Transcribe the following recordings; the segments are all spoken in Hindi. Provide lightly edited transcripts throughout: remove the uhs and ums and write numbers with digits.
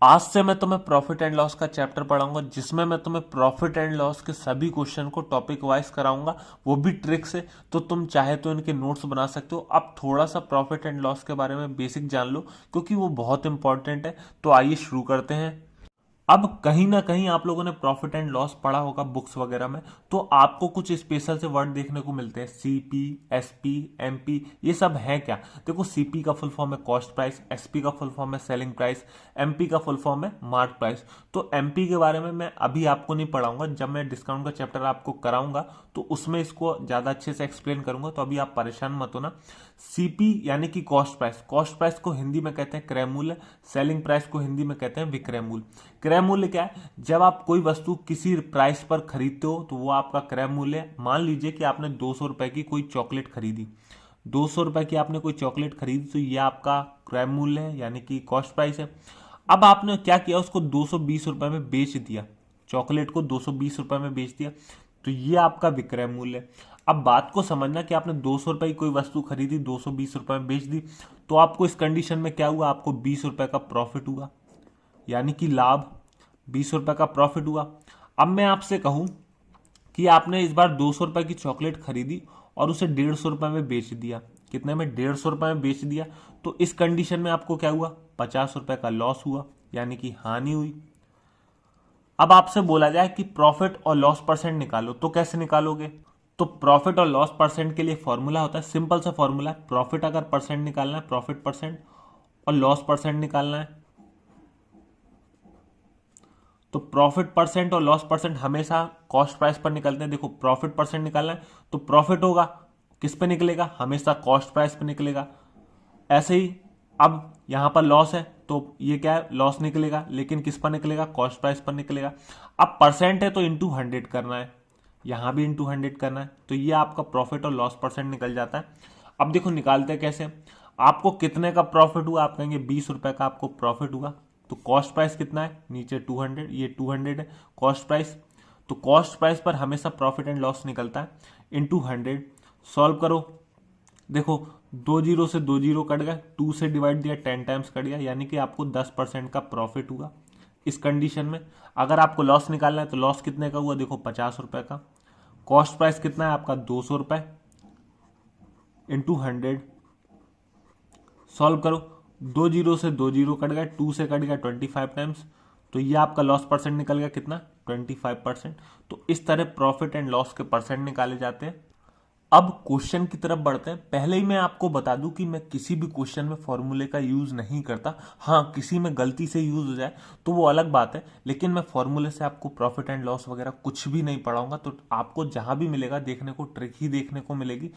आज से मैं तुम्हें प्रॉफिट एंड लॉस का चैप्टर पढ़ाऊंगा जिसमें मैं तुम्हें प्रॉफिट एंड लॉस के सभी क्वेश्चन को टॉपिक वाइज कराऊंगा, वो भी ट्रिक से। तो तुम चाहे तो इनके नोट्स बना सकते हो। अब थोड़ा सा प्रॉफिट एंड लॉस के बारे में बेसिक जान लो क्योंकि वो बहुत इंपॉर्टेंट है। तो आइए शुरू करते हैं। अब कहीं ना कहीं आप लोगों ने प्रॉफिट एंड लॉस पढ़ा होगा बुक्स वगैरह में, तो आपको कुछ स्पेशल से वर्ड देखने को मिलते हैं। सीपी, एसपी, एमपी, ये सब है क्या? देखो, सीपी का फुल फॉर्म है कॉस्ट प्राइस, एसपी का फुल फॉर्म है सेलिंग प्राइस, एमपी का फुल फॉर्म है मार्क प्राइस। तो एमपी के बारे में मैं अभी आपको नहीं पढ़ाऊंगा, जब मैं डिस्काउंट का चैप्टर आपको कराऊंगा तो उसमें इसको ज्यादा अच्छे से एक्सप्लेन करूंगा, तो अभी आप परेशान मत होना। सीपी यानी कि कॉस्ट प्राइस, कॉस्ट प्राइस को हिंदी में कहते हैं क्रय मूल्य, सेलिंग प्राइस को हिंदी में कहते हैं विक्रय मूल्य। क्रय मूल्य क्या है? जब आप कोई वस्तु किसी प्राइस पर खरीदते हो तो वो आपका क्रय मूल्य है। मान लीजिए कि आपने 200 रुपए की कोई चॉकलेट खरीदी, 200 रुपए की आपने कोई चॉकलेट खरीदी, तो ये आपका क्रय मूल्य है यानी कि कॉस्ट प्राइस है। अब आपने क्या किया, उसको 220 रुपए में बेच दिया, चॉकलेट को 220 रुपए में बेच दिया, तो ये आपका विक्रय मूल्य है। अब बात को समझना कि आपने 200 रुपए की कोई वस्तु खरीदी, 220 रुपए में बेच दी, तो आपको इस कंडीशन में क्या हुआ, आपको 20 रुपए का प्रॉफिट हुआ, यानी कि लाभ। 20 रुपए का प्रॉफिट हुआ। अब मैं आपसे कहूं कि आपने इस बार 200 रुपए की चॉकलेट खरीदी और उसे 150 रुपए में बेच दिया। कितने में? 150 रुपए में बेच दिया। तो इस कंडीशन में आपको क्या हुआ, 50 रुपए का लॉस हुआ, यानी कि हानि हुई। अब आपसे बोला जाए कि प्रॉफिट और लॉस परसेंट निकालो, तो कैसे निकालोगे? तो प्रॉफिट और लॉस परसेंट के लिए फॉर्मूला होता है, सिंपल सा फॉर्मूला है। प्रॉफिट अगर परसेंट निकालना है, प्रॉफिट परसेंट, और लॉस परसेंट निकालना है, तो प्रॉफिट परसेंट और लॉस परसेंट हमेशा कॉस्ट प्राइस पर निकलते हैं। देखो, प्रॉफिट परसेंट निकालना है तो प्रॉफिट होगा किस पे निकलेगा, हमेशा कॉस्ट प्राइस पे निकलेगा। ऐसे ही अब यहां पर लॉस है तो ये क्या है, लॉस निकलेगा, लेकिन किस पर निकलेगा, कॉस्ट प्राइस पर निकलेगा। अब परसेंट है तो इंटू 100 करना है, यहां भी इंटू 100 करना है, तो ये आपका प्रॉफिट और लॉस परसेंट निकल जाता है। अब देखो निकालते हैं कैसे। आपको कितने का प्रॉफिट हुआ, आप कहेंगे 20 रुपए का आपको प्रॉफिट हुआ, तो कॉस्ट प्राइस कितना है, नीचे 200, ये 200 है कॉस्ट प्राइस। तो कॉस्ट प्राइस पर हमेशा प्रॉफिट एंड लॉस निकलता है, इंटू 100। सॉल्व करो, देखो 2 जीरो से 2 जीरो कट गए, 2 से डिवाइड दिया 10 टाइम्स कट गया, यानी कि आपको 10% का प्रॉफिट हुआ। इस कंडीशन में अगर आपको लॉस निकालना है तो लॉस कितने का हुआ, देखो 50 रुपए का। कॉस्ट प्राइस कितना है आपका, 200 रुपए, इंटू 100। सॉल्व करो, 2 जीरो से 2 जीरो कट गए, 2 से कट गया 25 टाइम्स, तो ये आपका लॉस परसेंट निकल गया कितना, 25%। तो इस तरह प्रॉफिट एंड लॉस के परसेंट निकाले जाते हैं। अब क्वेश्चन की तरफ बढ़ते हैं। पहले ही मैं आपको बता दूं कि मैं किसी भी क्वेश्चन में फॉर्मूले का यूज नहीं करता। हाँ, किसी में गलती से यूज हो जाए तो वो अलग बात है, लेकिन मैं फॉर्मूले से आपको प्रॉफिट एंड लॉस वगैरह कुछ भी नहीं पढ़ाऊंगा। तो आपको जहां भी मिलेगा देखने को ट्रिक ही देखने को मिलेगी।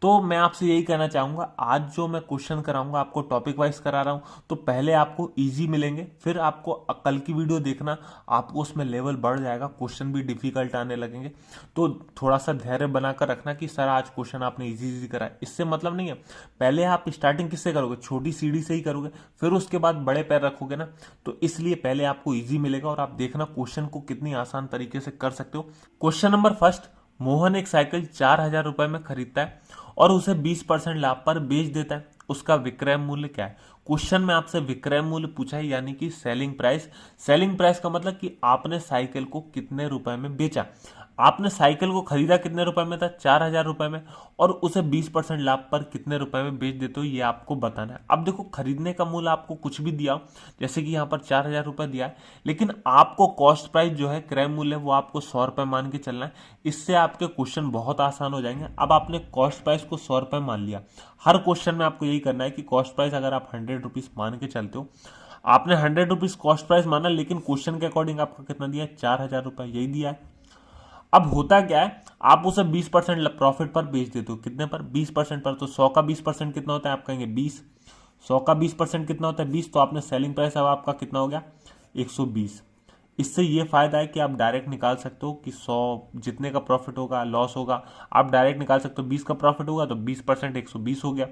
तो मैं आपसे यही कहना चाहूंगा, आज जो मैं क्वेश्चन कराऊंगा आपको टॉपिक वाइज करा रहा हूं, तो पहले आपको इजी मिलेंगे, फिर आपको कल की वीडियो देखना, आपको उसमें लेवल बढ़ जाएगा, क्वेश्चन भी डिफिकल्ट आने लगेंगे। तो थोड़ा सा धैर्य बनाकर रखना कि सर आज क्वेश्चन आपने इजी इजी करा है, इससे मतलब नहीं है। पहले आप स्टार्टिंग किससे करोगे, छोटी सीढ़ी से ही करोगे, फिर उसके बाद बड़े पैर रखोगे ना। तो इसलिए पहले आपको इजी मिलेगा और आप देखना क्वेश्चन को कितनी आसान तरीके से कर सकते हो। क्वेश्चन नंबर फर्स्ट, मोहन एक साइकिल 4,000 रुपए में खरीदता है और उसे 20% लाभ पर बेच देता है, उसका विक्रय मूल्य क्या है? क्वेश्चन में आपसे विक्रय मूल्य पूछा है, यानी कि सेलिंग प्राइस। सेलिंग प्राइस का मतलब कि आपने साइकिल को कितने रुपए में बेचा। आपने साइकिल को खरीदा कितने रुपए में था, 4,000 रुपए में, और उसे 20% लाभ पर कितने रुपए में बेच देते हो, ये आपको बताना है। अब देखो, खरीदने का मूल्य आपको कुछ भी दिया हो, जैसे कि यहाँ पर 4,000 रुपए दिया है, लेकिन आपको कॉस्ट प्राइस जो है, क्रय मूल्य, वो आपको 100 रुपए मान के चलना है। इससे आपके क्वेश्चन बहुत आसान हो जाएंगे। अब आपने कॉस्ट प्राइस को 100 रुपए मान लिया, हर क्वेश्चन में आपको यही करना है कि कॉस्ट प्राइस अगर आप 100 रुपीज मान के चलते हो, आपने 100 रुपीज कॉस्ट प्राइस माना, लेकिन क्वेश्चन के अकॉर्डिंग आपको कितना दिया है, 4,000 रुपए, यही दिया है। अब होता क्या है, आप उसे 20% प्रॉफिट पर बेच देते हो, कितने पर, 20% पर। तो 100 का 20% कितना होता है, आप कहेंगे 20। 100 का 20% कितना होता है, 20। तो आपने सेलिंग प्राइस अब आपका कितना हो गया, 120। इससे ये फायदा है कि आप डायरेक्ट निकाल सकते हो कि 100 जितने का प्रॉफिट होगा, लॉस होगा, आप डायरेक्ट निकाल सकते हो। 20 का प्रॉफिट होगा तो 20% 120 हो गया।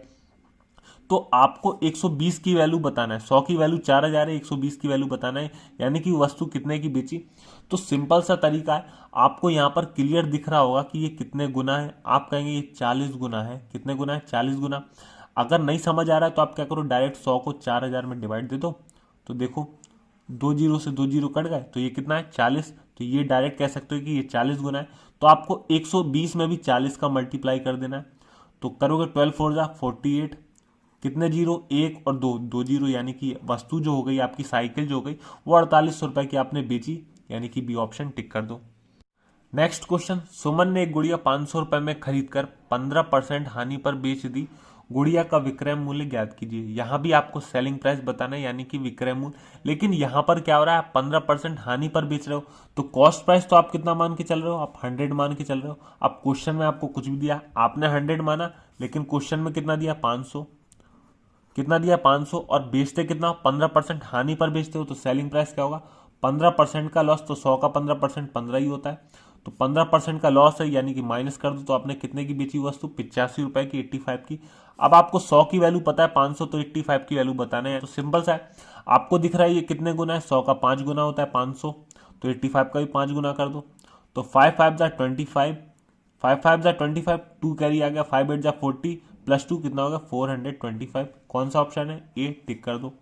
तो आपको 120 की वैल्यू बताना है, 100 की वैल्यू 4,000 है, 120 की वैल्यू बताना है, यानी कि वस्तु कितने की बेची। तो सिंपल सा तरीका है, आपको यहां पर क्लियर दिख रहा होगा कि ये कितने गुना है। आप कहेंगे ये 40 गुना है, कितने गुना है, 40 गुना। अगर नहीं समझ आ रहा है तो आप क्या करो, डायरेक्ट 100 को 4,000 में डिवाइड दे दो, तो देखो दो जीरो से दो जीरो कट गए तो ये कितना है 40, तो ये डायरेक्ट कह सकते हो कि ये 40 गुना है। तो आपको 120 में भी 40 का मल्टीप्लाई कर देना है। तो करोगे 12 फोर जा 48, कितने जीरो, एक और दो, दो जीरो, यानी कि वस्तु जो हो गई आपकी साइकिल जो हो गई वो 4800 रुपए की आपने बेची, यानी कि बी ऑप्शन टिक कर दो। नेक्स्ट क्वेश्चन, सुमन ने एक गुड़िया 500 रुपए में खरीद कर 15% हानि पर बेच दी, गुड़िया का विक्रय मूल्य ज्ञात कीजिए। यहां भी आपको सेलिंग प्राइस बताना है, यानी कि विक्रय मूल्य। लेकिन यहां पर क्या हो रहा है, आप 15% हानि पर बेच रहे हो, तो कॉस्ट प्राइस तो आप कितना मान के चल रहे हो, आप 100 मान के चल रहे हो। अब क्वेश्चन में आपको कुछ भी दिया, आपने 100 माना, लेकिन क्वेश्चन में कितना दिया, 500, कितना दिया 500, और बेचते कितना, 15% हानि पर बेचते हो, तो सेलिंग प्राइस क्या होगा, 15% का लॉस, तो 100 का 15% 15 ही होता है, तो 15% का लॉस है, यानी कि माइनस कर दो, तो आपने कितने की बेची वस्तु, 85 रुपए की, 85 की। अब आपको 100 की वैल्यू पता है, 500, तो 85 की वैल्यू बताने हैं, तो सिंपल सा है। आपको दिख रहा है ये कितने गुना है, 100 का 5 गुना होता है 500, तो 85 का भी 5 गुना कर दो, तो 5 5 जा 25, 5 5 जा 25, 2 कैरी आ गया, 5 8 जा 40, प्लस 2 कितना होगा 425। कौन सा ऑप्शन है, ए टिक कर दो।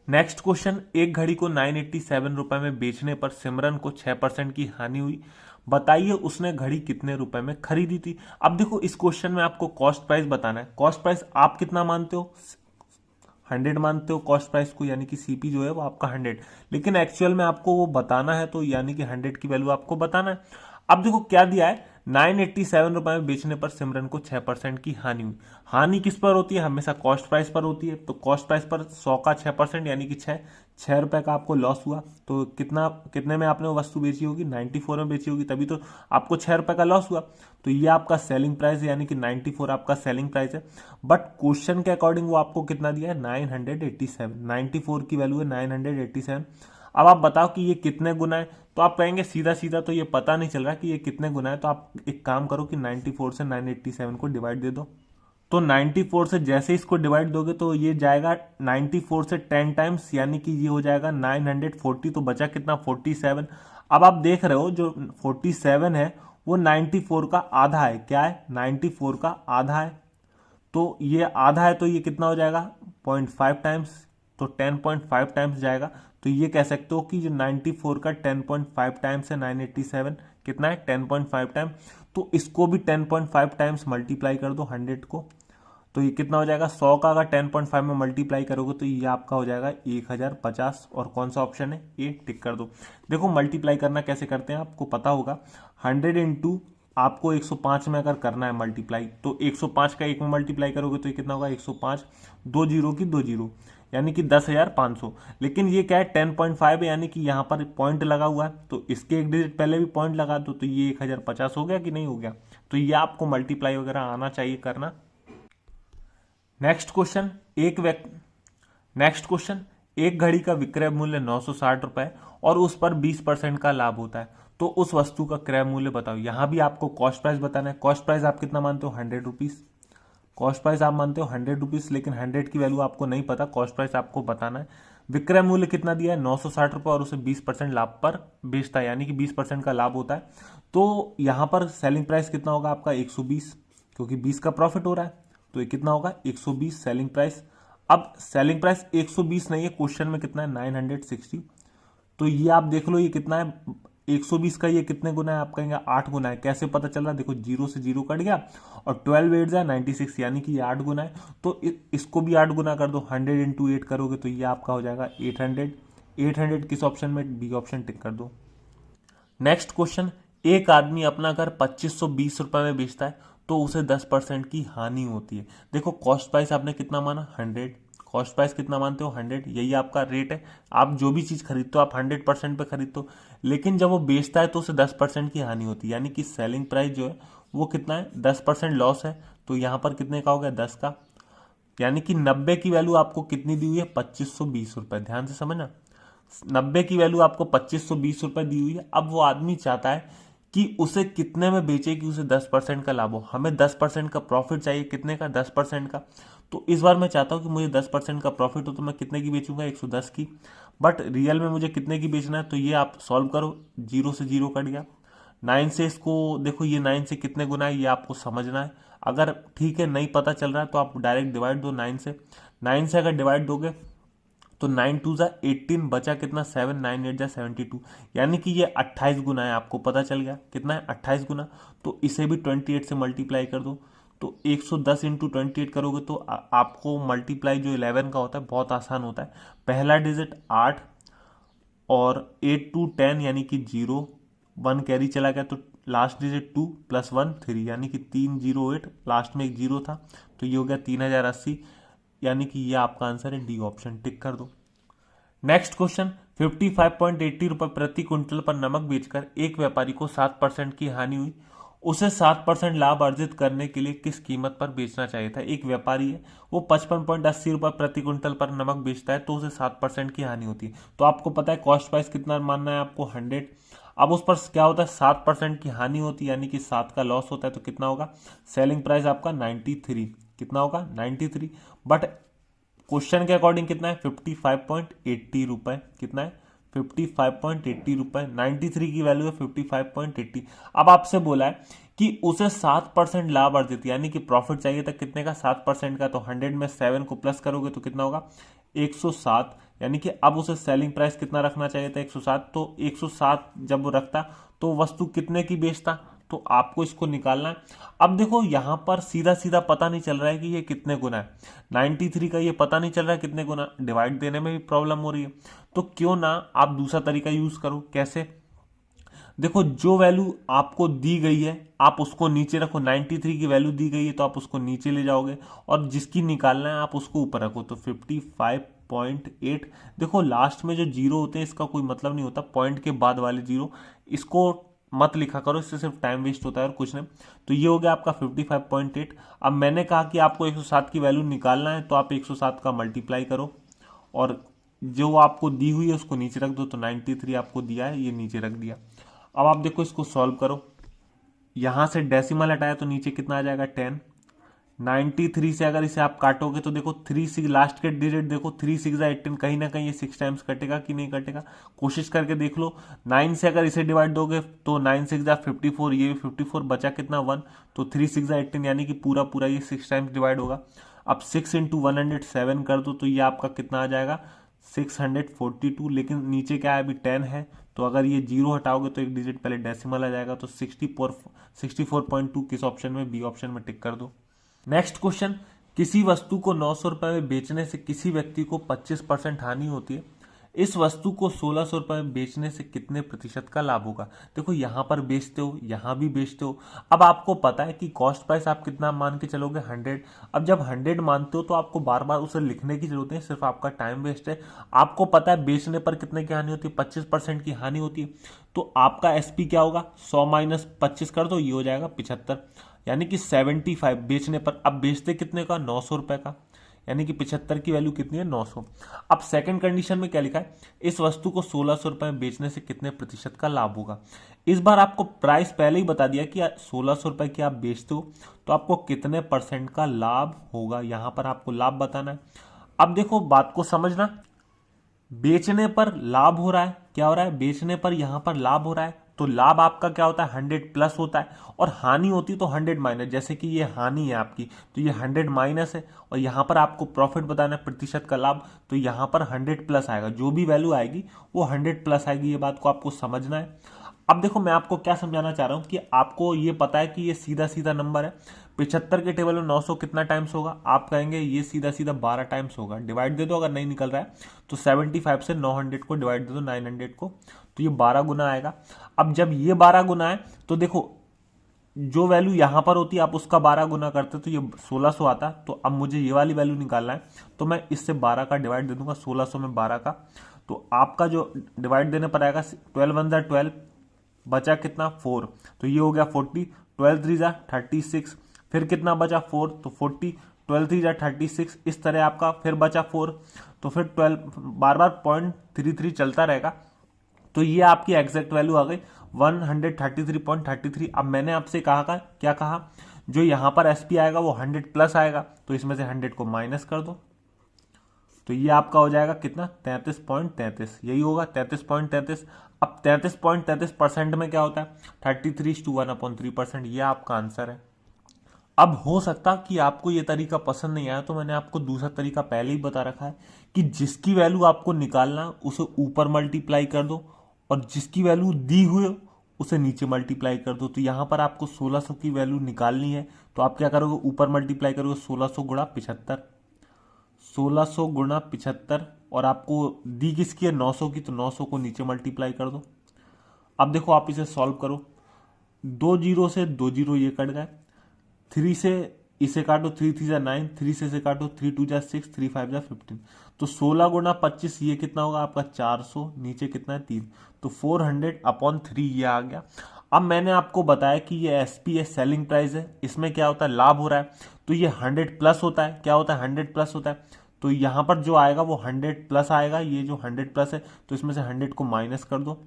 नेक्स्ट क्वेश्चन, एक घड़ी को 987 रुपए में बेचने पर सिमरन को 6% की हानि हुई, बताइए उसने घड़ी कितने रुपए में खरीदी थी। अब देखो इस क्वेश्चन में आपको कॉस्ट प्राइस बताना है। कॉस्ट प्राइस आप कितना मानते हो, 100 मानते हो कॉस्ट प्राइस को, यानी कि सीपी जो है वो आपका 100, लेकिन एक्चुअल में आपको वो बताना है, तो यानी कि 100 की वैल्यू आपको बताना है। अब देखो क्या दिया है, 987 रुपए में बेचने पर सिमरन को 6% की हानि हुई। हानि किस पर होती है, हमेशा कॉस्ट प्राइस पर होती है, तो कॉस्ट प्राइस पर 100 का 6%, यानी कि 6 रुपए का आपको लॉस हुआ। तो कितना, कितने में आपने वो वस्तु बेची होगी, 94 में बेची होगी, तभी तो आपको 6 रुपए का लॉस हुआ। तो ये आपका सेलिंग प्राइस है, यानी कि 94 आपका सेलिंग प्राइस है। बट क्वेश्चन के अकॉर्डिंग वो आपको कितना दिया है, 987, 94 की वैल्यू है 987। अब आप बताओ कि ये कितने गुना है, तो आप कहेंगे सीधा सीधा तो ये पता नहीं चल रहा कि ये कितने गुना है, तो आप एक काम करो कि 94 से 987 को डिवाइड दे दो। तो 94 से जैसे इसको डिवाइड दोगे तो ये जाएगा 94 से 10 टाइम्स, यानी कि ये हो जाएगा 940, तो बचा कितना 47। अब आप देख रहे हो जो 47 है वो 94 का आधा है, क्या है 94 का आधा है, तो ये आधा है, तो ये कितना हो जाएगा 0.5 टाइम्स, तो 10.5 टाइम्स जाएगा। तो ये कह सकते हो कि जो 94 का 10.5 टाइम्स है 987, कितना है 10.5 टाइम, तो इसको भी 10.5 टाइम्स मल्टीप्लाई कर दो 100 को, तो ये कितना हो जाएगा 100 का अगर 10.5 में मल्टीप्लाई करोगे तो ये आपका हो जाएगा 1050। और कौन सा ऑप्शन है, ये टिक कर दो। देखो मल्टीप्लाई करना कैसे करते हैं आपको पता होगा, 100 इंटू आपको 105 में अगर करना है मल्टीप्लाई, तो 105 का एक में मल्टीप्लाई करोगे तो ये कितना होगा 105, दो जीरो की दो जीरो, यानी कि 10,500। लेकिन ये क्या है 10.5 है, यानी कि यहाँ पर पॉइंट लगा हुआ है, तो इसके एक डिजिट पहले भी पॉइंट लगा दो, तो ये 1050 हो गया कि नहीं हो गया। तो ये आपको मल्टीप्लाई वगैरह आना चाहिए करना। नेक्स्ट क्वेश्चन, नेक्स्ट क्वेश्चन, एक घड़ी का विक्रय मूल्य 960 रुपए और उस पर 20% का लाभ होता है, तो उस वस्तु का क्रय मूल्य बताओ। यहां भी आपको कॉस्ट प्राइस बताना है। कॉस्ट प्राइस आप कितना मानते हो, 100 रुपीज। कॉस्ट प्राइस आप मानते हो 100 रुपीज, लेकिन 100 की वैल्यू आपको नहीं पता, कॉस्ट प्राइस आपको बताना है। विक्रय मूल्य कितना दिया है 960 रुपए और उसे 20% लाभ पर बेचता है, यानी कि 20% का लाभ होता है। तो यहां पर सेलिंग प्राइस कितना होगा आपका 120, क्योंकि 20 का प्रॉफिट हो रहा है, तो ये कितना होगा 120 सेलिंग प्राइस। अब सेलिंग प्राइस 120 नहीं है, क्वेश्चन में कितना है 960, तो ये आप देख लो ये कितना है 120 का, ये कितने गुना है, आप कहेंगे 8 गुना है। कैसे पता चल रहा, देखो जीरो से जीरो कट गया और 12 8 जाए 96, यानी कि ये 8 गुना है। तो इसको भी 8 गुना कर दो, 100 इंटू 8 करोगे तो ये आपका हो जाएगा 800। 800 किस ऑप्शन में, बी ऑप्शन टिक कर दो। नेक्स्ट क्वेश्चन, एक आदमी अपना घर 2520 रुपए में बेचता है तो उसे 10% की हानि होती है। देखो कॉस्ट प्राइस आपने कितना माना 100, कॉस्ट प्राइस कितना मानते हो 100, यही आपका रेट है। आप जो भी चीज खरीदते हो आप 100% पे खरीदते हो, लेकिन जब वो बेचता है तो उसे 10% की हानि होती है, यानी कि सेलिंग प्राइस जो है वो कितना है 10% लॉस है। तो यहां पर कितने का हो गया 10 का, यानी कि 90 की वैल्यू आपको कितनी दी हुई है 2520 रुपए। ध्यान से समझना, 90 की वैल्यू आपको 2520 रुपए दी हुई है। अब वो आदमी चाहता है कि उसे कितने में बेचे कि उसे 10% का लाभ हो। हमें 10% का प्रॉफिट चाहिए, कितने का 10% का। तो इस बार मैं चाहता हूं कि मुझे 10% का प्रॉफिट हो, तो मैं कितने की बेचूंगा 110 की। बट रियल में मुझे कितने की बेचना है, तो ये आप सॉल्व करो, जीरो से जीरो कट गया, 9 से इसको देखो, ये 9 से कितने गुना है ये आपको समझना है। अगर ठीक है नहीं पता चल रहा है तो आप डायरेक्ट डिवाइड दो 9 से। 9 से अगर डिवाइड दोगे तो 9 टू ज़ा 18, बचा कितना 7, 9 8 ज़ा 72, यानी कि ये 28 गुना है। आपको पता चल गया कितना है 28 गुना। तो इसे भी 28 से मल्टीप्लाई कर दो। तो 110 इंटू 28 करोगे तो आपको मल्टीप्लाई जो 11 का होता है बहुत आसान होता है। पहला डिजिट 8 और 8 टू 10 यानी कि 0, 1 कैरी चला गया तो लास्ट डिजिट 2 प्लस 1 3 यानी कि 308, लास्ट में एक 0 था तो ये हो गया 3080, यानी कि ये आपका आंसर है डी ऑप्शन, टिक कर दो। नेक्स्ट क्वेश्चन, 55.80 रुपए प्रति क्विंटल पर नमक बेचकर एक व्यापारी को 7% की हानि हुई। उसे 7% लाभ अर्जित करने के लिए किस कीमत पर बेचना चाहिए था। एक व्यापारी है, वो 55.80 रुपए प्रति क्विंटल पर नमक बेचता है तो उसे 7% की हानि होती है। तो आपको पता है कॉस्ट प्राइस कितना मानना है आपको 100। अब उस पर क्या होता है 7% की हानि होती है यानी कि 7 का लॉस होता है तो कितना होगा, सेलिंग प्राइस आपका 93, कितना होगा 93। बट क्वेश्चन के अकॉर्डिंग कितना है 55.80 रुपए, कितना है 55.80 रुपए, 93 की वैल्यू है 55.80। अब आपसे बोला है कि उसे 7% लाभ अर्जित यानी कि प्रॉफिट चाहिए था कितने का 7% का, तो 100 में 7 को प्लस करोगे तो कितना होगा 107, यानी कि अब उसे सेलिंग प्राइस कितना रखना चाहिए था 107। तो 107 जब वो रखता तो वस्तु कितने की बेचता, तो आपको इसको निकालना है। अब देखो यहां पर सीधा सीधा पता नहीं चल रहा है कि ये कितने गुना है, 93 का ये पता नहीं चल रहा है कितने गुना, डिवाइड देने में भी प्रॉब्लम हो रही है। तो क्यों ना आप दूसरा तरीका यूज करो, कैसे, देखो जो वैल्यू आपको दी गई है आप उसको नीचे रखो, 93 की वैल्यू दी गई है तो आप उसको नीचे ले जाओगे और जिसकी निकालना है आप उसको ऊपर रखो। तो 55.8, देखो लास्ट में जो जीरो होते हैं इसका कोई मतलब नहीं होता, पॉइंट के बाद वाले जीरो, इसको मत लिखा करो, इससे सिर्फ टाइम वेस्ट होता है और कुछ नहीं। तो ये हो गया आपका 55.8। अब मैंने कहा कि आपको 107 की वैल्यू निकालना है तो आप 107 का मल्टीप्लाई करो और जो आपको दी हुई है उसको नीचे रख दो। तो 93 आपको दिया है ये नीचे रख दिया। अब आप देखो इसको सॉल्व करो, यहां से डेसिमल हटाया तो नीचे कितना आ जाएगा 10। 93 से अगर इसे आप काटोगे तो देखो 3 6 लास्ट के डिजिट देखो 3 6 18, कहीं ना कहीं ये 6 टाइम्स कटेगा कि नहीं कटेगा, कोशिश करके देख लो। 9 से अगर इसे डिवाइड दोगे तो 9 6 54, ये भी 54, बचा कितना 1, तो 3 6 18 यानी कि पूरा पूरा ये 6 टाइम्स डिवाइड होगा। अब 6 इंटू 107 कर दो तो ये आपका कितना आ जाएगा 642, लेकिन नीचे क्या है अभी 10 है तो अगर ये जीरो हटाओगे तो एक डिजिट पहले डेसिमल आ जाएगा। तो 64.2 किस ऑप्शन में, बी ऑप्शन में, टिक कर दो। नेक्स्ट क्वेश्चन, किसी वस्तु को 900 रुपए में बेचने से किसी व्यक्ति को 25% हानि होती है। इस वस्तु को 1600 रुपए में बेचने से कितने प्रतिशत का लाभ होगा। देखो यहां पर बेचते हो यहां भी बेचते हो, अब आपको पता है कि कॉस्ट प्राइस आप कितना मान के चलोगे 100। अब जब 100 मानते हो तो आपको बार बार उसे लिखने की जरूरत नहीं, सिर्फ आपका टाइम वेस्ट है। आपको पता है बेचने पर कितने की हानि होती है 25% की हानि होती है। तो आपका एसपी क्या होगा 100 माइनस 25 कर दो, ये हो जाएगा 75, यानी कि 75 बेचने पर। अब बेचते कितने का 900 रुपए का, यानी कि 75 की वैल्यू कितनी है 900। अब सेकंड कंडीशन में क्या लिखा है, इस वस्तु को 1600 रुपए में बेचने से कितने प्रतिशत का लाभ होगा। इस बार आपको प्राइस पहले ही बता दिया कि 1600 रुपए की आप बेचते हो तो आपको कितने परसेंट का लाभ होगा, यहां पर आपको लाभ बताना है। अब देखो बात को समझना, बेचने पर लाभ हो रहा है, क्या हो रहा है बेचने पर यहां पर लाभ हो रहा है तो लाभ आपका क्या होता है 100 प्लस होता है, और हानि होती तो 100 माइनस, जैसे कि ये हानि है आपकी तो ये 100 माइनस है, और यहां पर आपको प्रॉफिट बताना है प्रतिशत का लाभ, तो यहां पर 100 प्लस आएगा, जो भी वैल्यू आएगी वो 100 प्लस आएगी। ये बात को आपको समझना है। अब देखो मैं आपको क्या समझाना चाह रहा हूं कि आपको ये पता है कि ये सीधा सीधा नंबर है, 75 के टेबल में 900 कितना टाइम्स होगा, आप कहेंगे ये सीधा सीधा 12 टाइम्स होगा, डिवाइड दे दो अगर नहीं निकल रहा है तो 75 से 900 को डिवाइड दे दो 900 को, तो ये 12 गुना आएगा। अब जब ये 12 गुना है तो देखो जो वैल्यू यहां पर होती है आप उसका 12 गुना करते तो ये 1600 आता, तो अब मुझे ये वाली वैल्यू निकालना है तो मैं इससे 12 का डिवाइड दे दूंगा 1600 में 12 का, तो आपका जो डिवाइड देने पर आएगा 12 1 12, बचा कितना 4, तो ये हो गया 40, 12 3 36, फिर कितना बचा 4 तो 40, 12 3 36, इस तरह आपका फिर बचा 4, तो फिर 12 बार बार 0.33 चलता रहेगा, तो ये आपकी एग्जैक्ट वैल्यू आ गई 133.33। अब मैंने आपसे कहा क्या कहा, जो यहां पर एसपी आएगा वो 100 प्लस आएगा तो इसमें से 100 को माइनस कर दो, तो ये आपका हो जाएगा कितना 33.33, यही होगा 33.33। अब 33.33% में क्या होता है 33:1/3%, ये आपका आंसर है। अब हो सकता कि आपको ये तरीका पसंद नहीं आया, तो मैंने आपको दूसरा तरीका पहले ही बता रखा है कि जिसकी वैल्यू आपको निकालना उसे ऊपर मल्टीप्लाई कर दो और जिसकी वैल्यू दी हुई हो उसे नीचे मल्टीप्लाई कर दो। तो यहां पर आपको 1600 की वैल्यू निकालनी है, तो आप क्या करोगे, ऊपर मल्टीप्लाई करोगे 1600 गुणा 75, 1600 गुणा 75, और आपको दी किसकी है 900 की, तो 900 को नीचे मल्टीप्लाई कर दो। अब देखो आप इसे सॉल्व करो, 2 जीरो से 2 जीरो ये कट गए, 3 से इसे काटो, 3 3 जा 9, 3 से इसे काटो, 3 2 जा 6, 3 5 जा 15, तो 16 गुणा 25 ये कितना होगा आपका 400, नीचे कितना है 3, तो 400/3 ये आ गया। अब मैंने आपको बताया कि ये एसपी है, सेलिंग प्राइस है, इसमें क्या होता है लाभ हो रहा है, तो ये 100 प्लस होता है, क्या होता है 100 प्लस होता है, तो यहां पर जो आएगा वो 100 प्लस आएगा, ये जो 100 प्लस है तो इसमें से 100 को माइनस कर दो।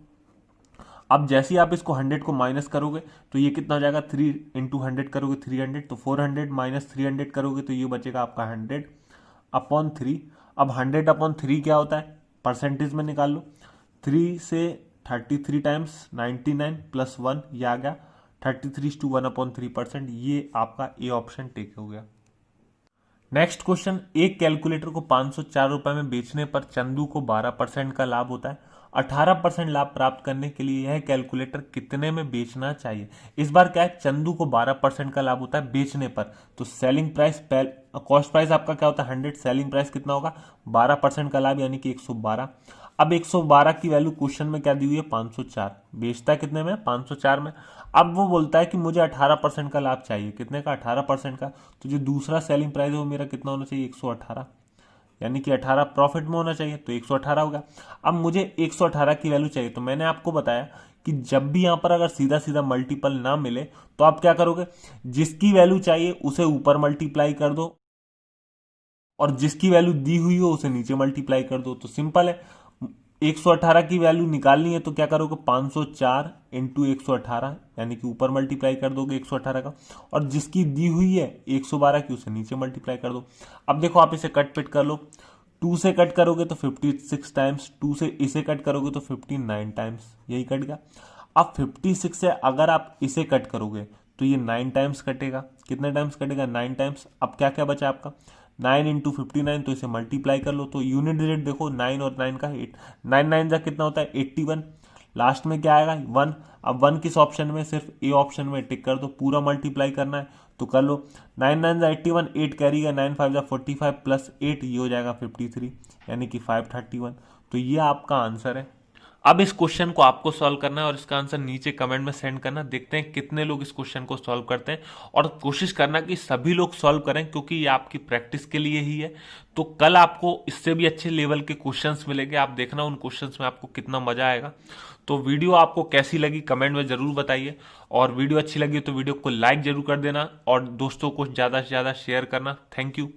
अब जैसे ही आप इसको 100 को माइनस करोगे तो ये कितना हो जाएगा, 3 × 100 करोगे 300, तो 400 माइनस 300 करोगे तो ये बचेगा आपका 100/3। अब 100/3 क्या होता है, परसेंटेज में निकाल लो, 3 से 33 टाइम्स 99 प्लस 1 ये आ गया 33/1/3%। ये आपका ए ऑप्शन टेक हो गया। नेक्स्ट क्वेश्चन, एक कैलकुलेटर को 504 रुपए में बेचने पर चंदू को 12% का लाभ होता है। 18% लाभ प्राप्त करने के लिए यह कैलकुलेटर कितने में बेचना चाहिए। इस बार क्या है, चंदू को 12% का लाभ होता है बेचने पर, तो सेलिंग प्राइस, कॉस्ट प्राइस आपका क्या होता है 100, सेलिंग प्राइस कितना होगा 12% का लाभ यानी कि 112। अब 112 की वैल्यू क्वेश्चन में क्या दी हुई है 504, बेचता है कितने में 504 में। अब वो बोलता है कि मुझे 18% का लाभ चाहिए, कितने का 18% का, तो जो दूसरा सेलिंग प्राइस है वो मेरा कितना होना चाहिए 118, यानी कि 18 प्रॉफिट में होना चाहिए, तो 118 होगा। अब मुझे 118 की वैल्यू चाहिए, तो मैंने आपको बताया कि जब भी यहां पर अगर सीधा सीधा मल्टीपल ना मिले तो आप क्या करोगे, जिसकी वैल्यू चाहिए उसे ऊपर मल्टीप्लाई कर दो और जिसकी वैल्यू दी हुई हो उसे नीचे मल्टीप्लाई कर दो। तो सिंपल है, 118 की वैल्यू निकालनी है तो क्या करोगे 504 इंटू 118, यानी कि ऊपर मल्टीप्लाई कर दोगे 118 का, और जिसकी दी हुई है 112 की उसे नीचे मल्टीप्लाई कर दो। अब देखो आप इसे कट पिट कर लो, 2 से कट करोगे तो 56 टाइम्स, 2 से इसे कट करोगे तो 59 टाइम्स, यही कट गया। अब 56 से अगर आप इसे कट करोगे तो ये 9 टाइम्स कटेगा, कितने टाइम्स कटेगा 9 टाइम्स। अब क्या क्या बचा आपका 9 इंटू 59, तो इसे मल्टीप्लाई कर लो, तो यूनिट डिजिट देखो 9 और 9 का 8, 9 9 जा कितना होता है 81, लास्ट में क्या आएगा 1। अब 1 किस ऑप्शन में, सिर्फ ए ऑप्शन में टिक कर दो, पूरा मल्टीप्लाई करना है तो कर लो, 9 9 जा 81, 8 कैरी का 9 5 जा 45 प्लस 8 ये हो जाएगा 53, यानी कि 531। तो ये आपका आंसर है। अब इस क्वेश्चन को आपको सॉल्व करना है और इसका आंसर नीचे कमेंट में सेंड करना, देखते हैं कितने लोग इस क्वेश्चन को सॉल्व करते हैं, और कोशिश करना कि सभी लोग सॉल्व करें क्योंकि ये आपकी प्रैक्टिस के लिए ही है। तो कल आपको इससे भी अच्छे लेवल के क्वेश्चंस मिलेंगे, आप देखना उन क्वेश्चंस में आपको कितना मजा आएगा। तो वीडियो आपको कैसी लगी कमेंट में जरूर बताइए, और वीडियो अच्छी लगी तो वीडियो को लाइक जरूर कर देना और दोस्तों को ज्यादा से ज्यादा शेयर करना। Thank you.